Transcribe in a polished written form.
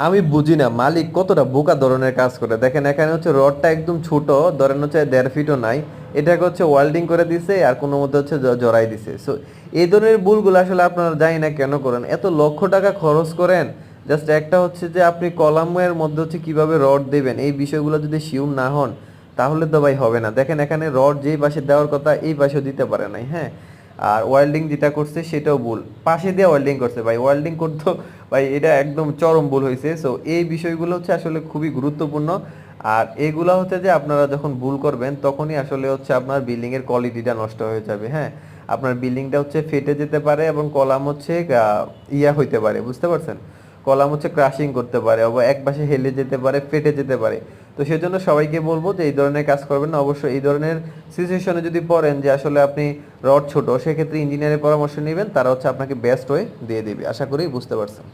আমি বুঝি না মালিক কতটা বোকা ধরনের কাজ করে। দেখেন এখানে হচ্ছে রডটা একদম ছোট, ধরেন হচ্ছে 1.5 ফিটও নাই, এটাকে হচ্ছে ওয়েল্ডিং করে দিছে আর কোনো মধ্যে হচ্ছে জড়াই দিছে। সো এই ধরনের ভুলগুলো আসলে আপনারা জানি না কেন করেন, এত লক্ষ টাকা খরচ করেন জাস্ট একটা হচ্ছে যে আপনি কলামের মধ্যে হচ্ছে কিভাবে রড দেবেন এই বিষয়গুলো যদি শিওর না হন তাহলে তো ভাই হবে না। দেখেন এখানে রড যেই পাশে দেওয়ার কথা এই পাশেও দিতে পারে নাই, হ্যাঁ। আর ওয়েল্ডিং যেটা করছে সেটাও ভুল, পাশে দিয়ে ওয়েল্ডিং করছে ভাই, ওয়েল্ডিং করতো ভাই, এটা একদম চরম ভুল হয়েছে। সো এই বিষয়গুলো হচ্ছে আসলে খুবই গুরুত্বপূর্ণ। আর এগুলা হচ্ছে যে আপনারা যখন ভুল করবেন তখনই আসলে হচ্ছে আপনার বিল্ডিং এর কোয়ালিটিটা নষ্ট হয়ে যাবে, হ্যাঁ। আপনার বিল্ডিংটা হচ্ছে ফেটে যেতে পারে এবং কলাম হচ্ছে ইয়া হইতে পারে, বুঝতে পারছেন? কলাম হচ্ছে ক্রাশিং করতে পারে অথবা এক পাশে হেলে যেতে পারে, ফেটে যেতে পারে। তো সেজন্য সবাইকে বলবো যে এই ধরনের কাজ করবেন না। অবশ্যই এই ধরনের সিচুয়েশনে যদি পড়েন যে আসলে আপনি রড ছোট, সেক্ষেত্রে ইঞ্জিনিয়ারের পরামর্শ নেবেন, তারা হচ্ছে আপনাকে বেস্ট ওয়ে দিয়ে দিবে। আশা করি বুঝতে পারছেন।